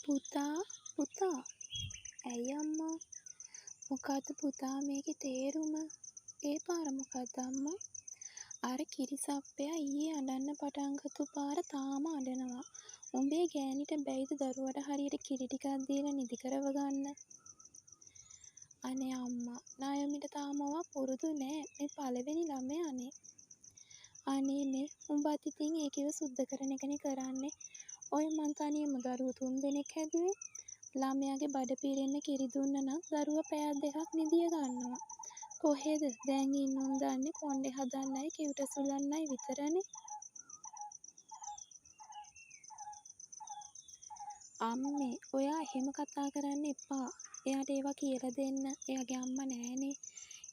පුතා පුතා ඇයි අම්මා මොකද්ද පුතා මේකේ තේරුම ඒ පාර මොකද්ද අම්මා අර කිරිසප්පයා ඊයේ අඬන්න පටන් ගත්තු පාර තාම අඬනවා උඹේ ගෑනිට බැයිද දරුවට හරියට කිරි ටිකක් දීලා නිදි කරව ගන්න අනේ අම්මා නායමිට තාම ඔවා පුරුදු නෑ මේ පළවෙනි ළමයානේ අනේ මේ උඹත් ඉතින් ඒකව සුද්ධ කරන එකනේ කරන්නේ ඔය මං තනියම දරුවෝ 3 දෙනෙක් හැදුවේ ළමයාගේ බඩ පිරෙන්න කිරි දුන්න නම් දරුවා පැයක් දෙකක් නිදිය ගන්නවා කොහෙද දැන් ඉන්නුන් දන්නේ කොණ්ඩේ හදන්නයි කිව්ට සුලන්නයි විතරනේ අම්මේ ඔයා එහෙම කතා කරන්න එපා එයාට ඒවා කියලා දෙන්න එයාගේ අම්මා නෑනේ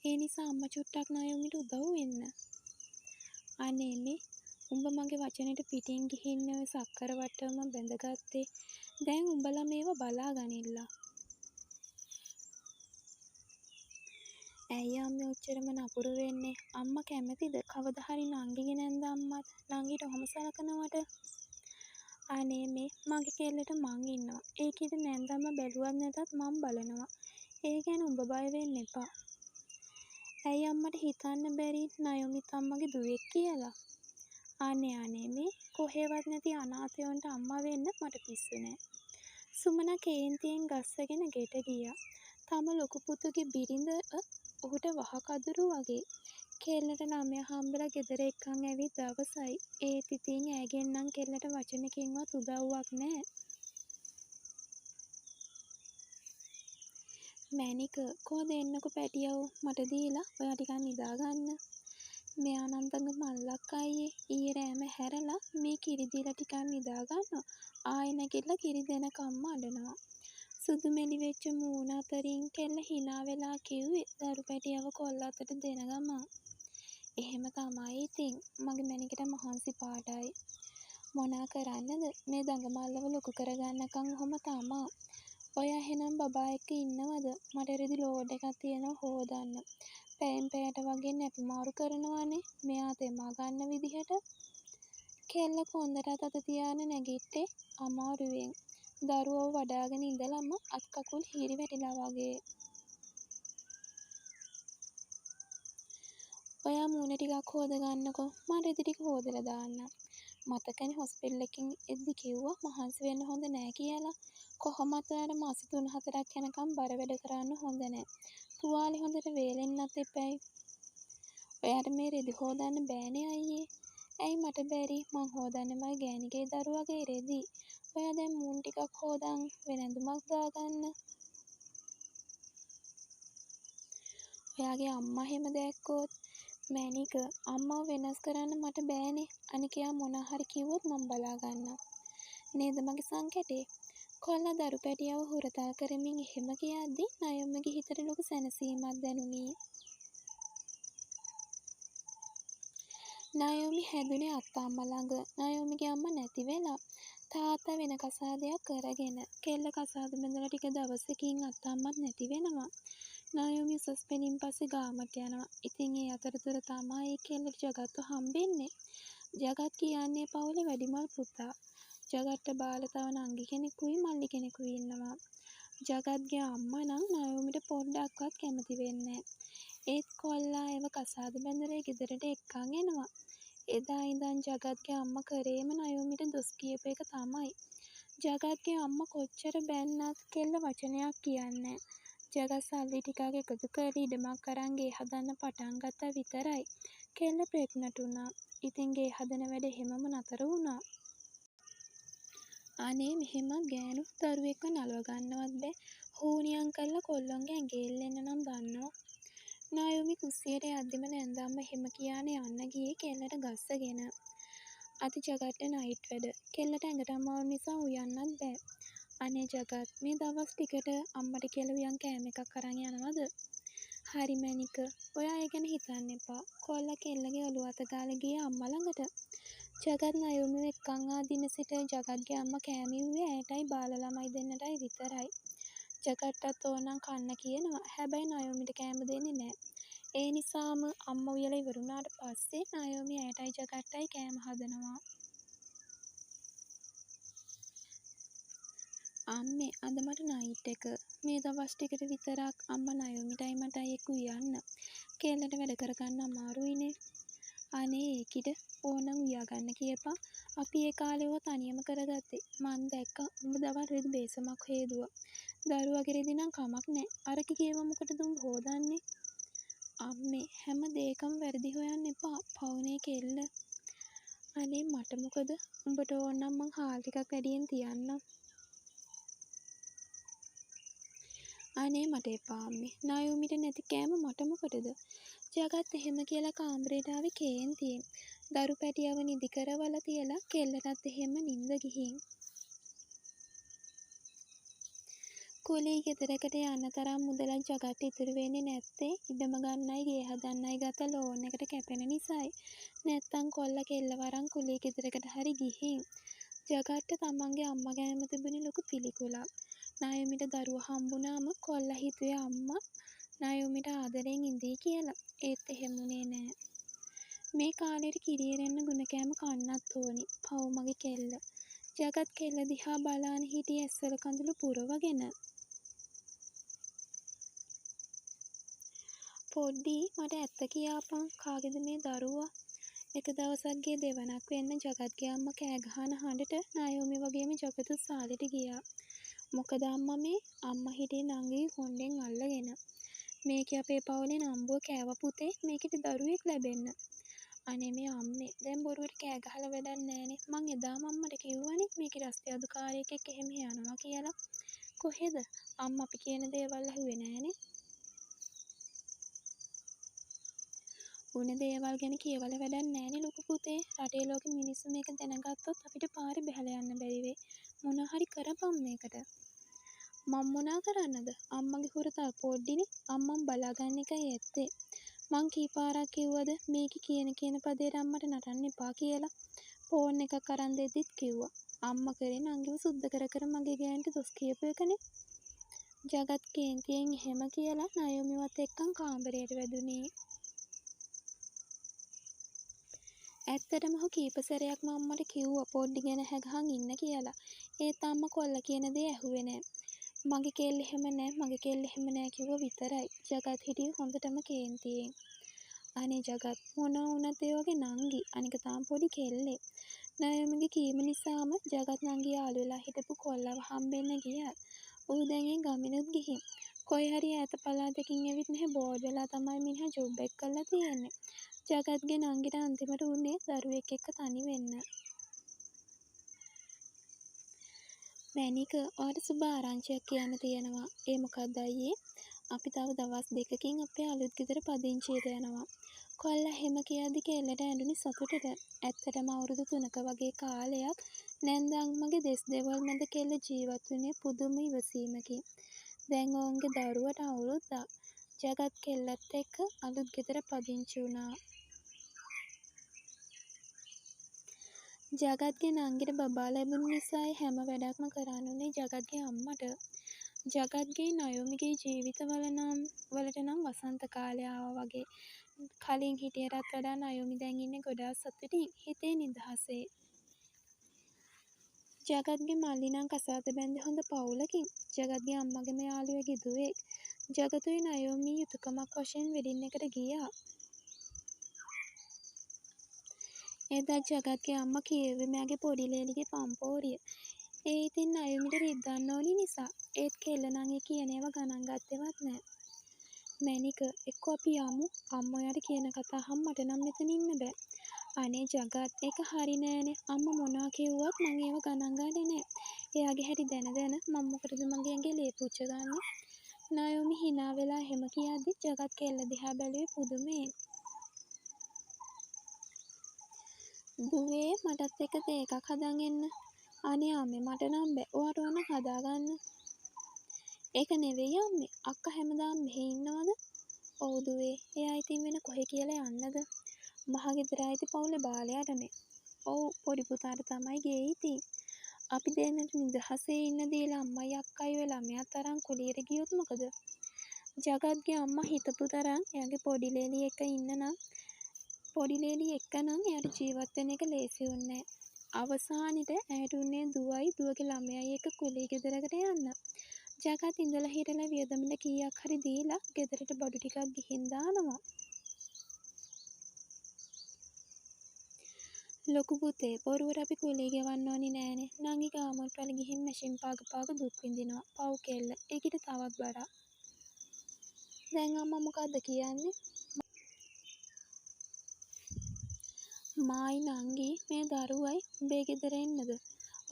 ඒ නිසා අම්මා චුට්ටක් නායොමිට උදව් වෙන්න අනේ මේ උඹ මගේ වචනෙට පිටින් ගිහින් ඔය සක්කර වට්ටවම බැඳගත්තේ දැන් උඹලා මේව බලා ගනිල්ලා ඇයි අම්මේ ඔච්චරම නපුරු වෙන්නේ අම්මා කැමතිද කවදා හරි නංගිගේ නැන්ද අම්මත් නංගිට ඔහොම සලකනවට අනේ මේ මගේ කෙල්ලට මං ඉන්නවා ඒකිට නැන්දම්ම බැලුවත් නැතත් මං බලනවා ඒ ගැන උඹ බය වෙන්න එපා ඇයි අම්මට හිතන්න බැරි නයොමිත් අම්මගේ දුවෙක් කියලා අනේ මේ කොහෙවත් නැති අනාථයන්ට අම්මා වෙන්න මට පිස්සු නෑ සුමනා කේන්තියෙන් ගස්සගෙන ගෙට ගියා තම ලොකු පුතුගේ බිරිඳ ඔහුට වහකදුරු වගේ කෙල්ලට ළමයා හම්බලා ගෙදර එක්කන් ඇවිත් දවසයි ඒත් ඉතින් ඈගෙන් නම් කෙල්ලට වචනකින්වත් උදව්වක් නෑ මැනික කොහොද එන්නකො පැටියව මට දීලා ඔයා ටිකක් නිදා ගන්න මෙයා නම් තංග මල්ලක් අයියේ ඊයේ රෑම හැරලා මේ කිරි දීලා ටිකක් නිදා ගන්නවා ආයෙ නැගිටලා කිරි දෙනකම්ම අඬනවා සුදු මෙලි වෙච්ච මූණ අතරින් කෙල්ල hina වෙලා කිව්වේ දරු පැටියව කොල්ල අතට දෙන ගමන් එහෙම තමයි ඉතින් මගේ මැනිකට මහන්සි පාටයි මොනා කරන්නද මේ දඟ මල්ලව ලොකු කරගන්නකම් ඔහොම තමා ඔය එහෙනම් බබා එක්ක ඉන්නවද මට රෙදි ලෝඩ් එකක් තියෙනවා හොදන්න පැයෙන් පැයට වගේ නැපි මාරු කරනවානේ මෙයා තෙමා ගන්න විදිහට කෙල්ල කොන්දට අත තියාගෙන නැගිට්ටේ අමාරුවෙන් දරුවව වඩාගෙන ඉඳලම අත් කකුල් හිරි වැටිලා වගේ ඔයා මූණ ටිකක් හොද ගන්නකෝ මම රෙදි ටික හොදලා දාන්නම් මතකනේ හොස්පිටල් එකකින් එද්දි කිව්වා මහන්සි වෙන්න හොඳ නෑ කියලා කොහොමද අර මාස 3-4ක් යනකම් බර වැඩ කරන්න හොඳ නෑ තුවාලේ හොඳට වේලෙන්නත් එපැයි ඔයාට මේ රෙදි හොදන්න බෑනේ අයියේ ඇයි මට බැරි මං හොදන්නේ මගේ ගෑණිගේ දරුවගේ රෙදි ඔයා දැන් මූණ ටිකක් හොදන් වෙනඳුමක් දාගන්න ඔයාගේ අම්මා හැම දැක්කොත් මැනික අම්මව වෙනස් කරන්න මට බෑනේ අනික යා මොනා හරි කිව්වොත් මම බලා ගන්නම් නේද මගේ සංකැටේ කොල්ලා දරු පැටියව හුරතල් කරමින් එහෙම කියද්දි නයොම්මගේ හිතට ලොකු සැනසීමක් දැනුනි නයොමි හැදුනේ අත්තම්මා ළඟ නයොමිගේ අම්මා නැති වෙලා තාත්තා වෙන කසාදයක් කරගෙන කෙල්ල කසාද බැඳලා ටික දවසකින් අත්තම්මත් නැති වෙනවා නයොමි උසස් පෙළින් පස්සේ ගාමට යනවා ඉතින් ඒ අතරතුර තමයි ඒ කෙල්ලට ජගත්ව හම්බෙන්නේ ජගත් කියන්නේ පවුලේ වැඩිමල් පුතා ජගත්ට බාල තව නංගි කෙනෙකුයි මල්ලි කෙනෙකුයි ඉන්නවා ජගත්ගේ අම්මා නම් නයොමිට පොඩ්ඩක්වත් කැමති වෙන්නේ ඒත් කොල්ලා ඒව කසාද බැඳලා ගෙදරට එක්කන් එනවා එදා ඉඳන් ජගත්ගේ අම්මා කරේම නයොමිට දොස් කියපු එක තමයි ජගත්ගේ අම්මා කොච්චර බැන්නත් කෙල්ල වචනයක් කියන්නේ ජගත් සල්ලි ටිකක් එකතු කරලා ඉඩමක් අරන් ගේ හදන්න පටන් ගත්තා විතරයි කෙල්ල ප්‍රෙග්නන්ට් වුණා ඉතින් ගේ හදන වැඩ එහෙමම නතර වුණා අනේ මෙහෙම ගෑනු දරුවෙක්ව නලව ගන්නවත් බෑ හූනියම් කරලා කොල්ලොන්ගේ ඇඟේ එල්ලෙන්න නම් දන්නවා නායොමි කුස්සියට යද්දිම නැන්දම්ම එහෙම කියානේ යන්න ගියේ කෙල්ලට ගස්සගෙන අද ජගත්ට නයිට් වැඩ කෙල්ලට ඇඟට අමාරු නිසා උයන්නත් බෑ අනේ ජගත් මේ දවස් ටිකට අම්මට කියලා උයන් කෑම එකක් අරන් යනවද හරි මැනික ඔයා ඒ ගැන හිතන්න එපා කොල්ලා කෙල්ලගේ ඔළුව අත ගාලා ගියේ අම්මා ළඟට ජගත් නයොමිව එක්කන් ආ දින සිට ජගත්ගේ අම්මා කෑම ඉව්වේ ඇයටයි බාල ළමයි දෙන්නටයි විතරයි ජගට්ටත් ඕනනම් කන්න කියනවා හැබැයි නයොමිට කෑම දෙන්නේ නෑ ඒ නිසාම අම්මා උයලා ඉවරුණාට පස්සේ නයොමි ඇයටයි ජගට්ටයි කෑම හදනවා අම්මේ අද මට නයිට් එක. මේ දවස් ටිකට විතරක් අම්මා නයෝමිටයි මටයි එක්ක උයන්න. කෙල්ලට වැඩ කරගන්න අමාරුයිනේ. අනේ ඒකිට ඕනම් උයාගන්න කියපන්. අපි ඒ කාලේ ඕවා තනියම කරගත්තේ. මං දැක්කා උඹ දවල් රෙදි බේසමක් හේදුවා. දරුවගේ රෙදි නම් කමක් නෑ. අරක කියව මොකටද උඹ හොදන්නේ? අම්මේ හැම දෙයකම වැරදි හොයන්න එපා. පවුනේ කෙල්ල. අනේ මට මොකද? උඹට ඕන නම් මං හාල් ටිකක් වැඩියෙන් තියන්නම්. අනේ මට එපා අම්මේ. නයෝමිට නැති කෑම මට මොකටද? ජගත් එහෙම කියලා කාමරේට ආවේ කේන්තියෙන්. දරු පැටියව නිදි කරවලා තියලා කෙල්ලටත් එහෙම නිින්ද ගිහින්. කුලී ගෙදරකට යන්න තරම් මුදලක් ජගත් ඉතුරු වෙන්නේ නැත්තේ ඉඩම ගන්නයි ගේ හදන්නයි ගත ලෝන් එකට කැපෙන නිසායි. නැත්තම් කොල්ලා කෙල්ලව අරන් කුලී ගෙදරකට හරි ගිහින්. ජගත්ට තමන්ගේ අම්මා ගැනම තිබුණේ ලොකු පිළිකුලක්. නයෝමිට දරුවා හම්බුනාම කොල්ලා හිතුවේ අම්මා නයෝමිට ආදරෙන් ඉඳී කියලා. ඒත් එහෙම වුණේ නෑ. මේ කාලෙට කිරියෙරෙන්න ගුණ කෑම කන්නත් ඕනි. පව් මගේ කෙල්ල. ජගත් කෙල්ල දිහා බලාන හිටියේ ඇස්වල කඳුළු පුරවගෙන. පොඩ්ඩි මට ඇත්ත කියාපන් කාගේද මේ දරුවා? එක දවසක් ගේ දෙවනක් වෙන්න ජගත්ගේ අම්මා කෑ ගහන හඬට නයෝමි වගේම ජගතුත් සාලෙට ගියා. මොකද අම්මා මේ අම්මා හිටියේ නංගිගේ කොණ්ඩෙන් අල්ලගෙන. මේකේ අපේ පවුලේ නම්බුව කෑව පුතේ මේකට දරුවෙක් ලැබෙන්න. අනේ මේ අම්මේ දැන් බොරුවට කෑ ගහලා වැඩක් නෑනේ. මං එදාම අම්මට කිව්වනේ මේකේ රස්තියාදු කාරයෙක් එක්ක එහෙම යනවා කියලා. කොහෙද? අම්මා අපි කියන දේවල් අහුවේ නෑනේ. උන දේවල් ගැන කියවලා වැඩක් නෑනේ ලොකු පුතේ. රටේ ලෝකෙ මිනිස්සු මේක දැනගත්තොත් අපිට පාරේ බැහැලා යන්න බැරි වෙයි. මොනා හරි කරපන් මේකට. මං මොනා කරන්නද? අම්මගේ හුරතල් පොඩ්ඩිනේ. අම්මන් බලාගන්න එකයි ඇත්තේ. මං කීපාරක් කිව්වද මේකේ කියන පදේට අම්මට නටන්න එපා කියලා. ෆෝන් එකක් අරන් දෙද්දිත් කිව්වා. අම්මා කරේ නංගිව සුද්ද කර මගේ ගෑන්ට දොස් කියපු එකනේ. ජගත් කේන්තියෙන් එහෙම කියලා නයෝමිවත් එක්කන් කාමරයට වැදුනේ. ඇත්තටම ඔහු කීප සැරයක්ම අම්මට කිව්වා පොඩ්ඩි ගැන හැගහන් ඉන්න කියලා. ඒත් අම්මා කොල්ලා කියන දේ ඇහුවේ නෑ. මගේ කෙල්ල එහෙම නෑ කිව්ව විතරයි. ජගත් හිටියේ හොඳටම කේන්තියෙන්. අනේ ජගත් මොනවා වුණත් ඒ වගේ නංගි අනික තාම පොඩි කෙල්ලෙක්. නයෝමිගේ කීම නිසාම ජගත් නංගි යාළු වෙලා හිටපු කොල්ලව හම්බෙන්න ගියා. ඌ දැන් ඒ ගමිනුත් ගිහින්. කොයි හරි ඈත පළාතකින් ඇවිත් මෙහෙ බෝඩ් වෙලා තමයි මිනිහා ජොබ් එක කරලා තියෙන්නේ. ජගත්ගේ නංගිට අන්තිමට උනේ දරුවෙක් එක්ක තනි වෙන්න. මැනික ඔයාට සුබ ආරංචියක් කියන්න තියෙනවා. ඒ මොකක්ද අයියේ? අපි තව දවස් දෙකකින් අපේ අලුත් ගෙදර පදිංචියට යනවා. කොල්ලා එහෙම කියද්දි කෙල්ලට ඇඬුනේ සතුටට. ඇත්තටම අවුරුදු 3ක වගේ කාලයක් නැන්දම්මගේ දෙස් දෙවොල් මැද කෙල්ල ජීවත් වුණේ පුදුම ඉවසීමකින්. දැන් ඔවුන්ගේ දරුවට අවුරුද්දක්. ජගත් කෙල්ලත් එක්ක අලුත් ගෙදර පදිංචි වුණා. ජගත්ගේ නංගිට බබා ලැබුණු නිසායි හැම වැඩක්ම කරන්න උනේ ජගත්ගේ අම්මට. ජගත්ගේ නයෝමිගේ ජීවිතවලට නම් වසන්ත කාලය ආවා වගේ. කලින් හිටියටත් වඩා නයෝමි දැන් ඉන්නේ ගොඩාක් සතුටින් හිතේ නිදහසේ. ජගත්ගේ මල්ලි නම් කසාද බැන්දේ හොඳ පවුලකින්. ජගත්ගේ අම්මගේම යාළුවෙක් දුවෙක්. ජගතුයි නයෝමි යුතුයකමක් වශයෙන් වෙඩින් එකට ගියා. එදා ජගත්ගේ අම්මා කියෙව්වේ මෙයාගේ පොඩි ලේලිගේ පම්පෝරිය. ඒ ඉතින් නයෝමිට රිද්දන්න ඕනි නිසා. ඒත් කෙල්ල නම් ඒ කියන ඒවා ගණන් ගත්තේවත් නෑ. මැනික එක්කෝ අපි යමු. අම්මා ඔයාට කියන කතා අහන්න මට නම් මෙතන ඉන්න බෑ. අනේ ජගත් ඒක හරි නෑනේ. අම්මා මොනවා කිව්වත් මං ඒව ගණන් ගන්නේ නෑ. එයාගේ හැටි දැන මම මොකටද මගේ ඇඟේ ලේ පුච්ච ගන්නේ? නයෝමි hina වෙලා එහෙම කියද්දි ජගත් කෙල්ල දිහා බැලුවේ පුදුමයෙන්. දුවේ මටත් එක තේ එකක් හදන් එන්න. අනේ අම්මේ මට නම් බෑ. ඔයාට ඕන හදාගන්න. ඒක නෙවෙයි අම්මේ. අක්කා හැමදාම මෙහෙ ඉන්නවද? ඔව් දුවේ. එයා ඉතින් වෙන කොහෙ කියලා යන්නද? මහ ගෙදර ආයිති පවුලේ බාලයාටනේ. ඔව් පොඩි පුතාට තමයි ගේ ඉතින්. අපි දෙන්නට නිදහසේ ඉන්න දීලා අම්මයි අක්කයි වෙලා ළමයාත් අරන් කුලියට ගියොත් මොකද? ජගත්ගේ අම්මා හිතපු තරම් එයාගේ පොඩි ලේලි එක්ක නම් එයාට ජීවත් වෙන එක ලේසි වුණේ නෑ. අවසානෙට ඇයට උන්නේ දුවයි දුවගේ ළමයයි එක්ක කුලී ගෙදරකට යන්න. ජගත් ඉඳලා හිටලා වියදමට කීයක් හරි දීලා ගෙදරට බඩු ටිකක් ගිහින් දානවා. ලොකු පුතේ බොරුවට අපි කුලී ගෙවන්න ඕනි නෑනේ. නංගි ගාමොට් වල ගිහින් මැෂින් පාග දුක් විඳිනවා. පව් කෙල්ල. ඒකිට තවත් බරක්. දැන් අම්මා මොකද්ද කියන්නේ? මායි නංගි මේ දරුවයි උඹේ ගෙදර එන්නද?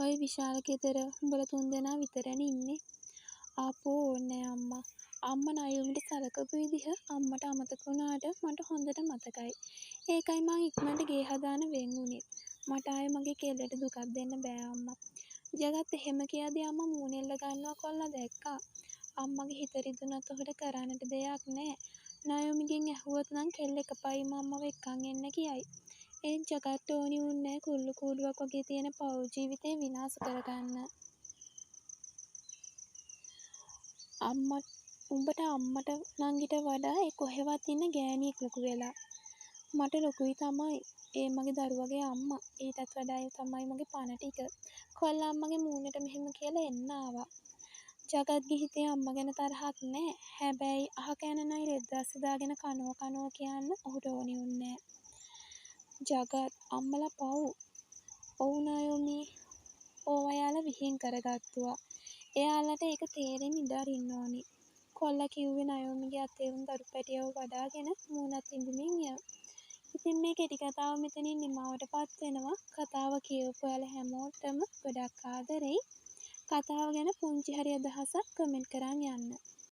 ඔය විශාල ගෙදර උඹලා 3 දෙනා විතරනේ ඉන්නේ. ආපෝ ඕනෑ අම්මා. අම්මා නයුමිට සලකපු විදිහ අම්මට අමතක වුණාට මට හොඳට මතකයි. ඒකයි මං ඉක්මනට ගේ හදාන වෙන් වුනේ. මට ආයේ මගේ කෙල්ලට දුකක් දෙන්න බෑ අම්මා. ජගත් එහෙම කියද්දි අම්මා මූණෙල්ල ගන්නවා කොල්ලා දැක්කා. අම්මගේ හිත රිදුනත් ඔහුට කරන්නට දෙයක් නෑ. නයුමිගෙන් ඇහුවොත් නම් කෙල්ල එකපයින්ම අම්මව එක්කන් එන්න කියයි. ඒත් ජගත්ට ඕනි වුන්නේ කුල්ලු කූඩුවක් වගේ තියෙන පව් ජීවිතේ විනාශ කරගන්න. උඹට අම්මට නංගිට වඩා ඒ කොහෙවත් ඉන්න ගෑණියෙක් ලොකු වෙලා. මට ලොකුයි තමයි. ඒ මගේ දරුවගේ අම්මා. ඊටත් වඩා ඒ තමයි මගේ පණ ටික. කොල්ලා අම්මගේ මූණට මෙහෙම කියලා එන්න ආවා. ජගත්ගේ හිතේ අම්මා ගැන තරහක් නෑ. හැබැයි අහ කැන නයි රෙද්දස්ස දාගෙන කනවා කියන්න ඔහුට ඕනි වුන්නේ නෑ. ජගත් අම්මලා පව්. ඔව් නයෝමි. ඕවා යාලා විහිං කරගත්තුවා. එයාලට ඒක තේරෙන්න ඉඩ අරින්න ඕනි. කොල්ලා කිව්වේ නයෝමිගේ අතේ වුන් දරු පැටියව වඩාගෙන මූණත් ඉඳිමින්. ඉතින් මේ කෙටි කතාව මෙතනින් නිමාවටපත් වෙනවා. කතාව කියවපු ඔයාලා හැමෝටම ගොඩක් ආදරෙයි. කතාව ගැන පුංචි හරි අදහසක් කමෙන්ට් කරන් යන්න.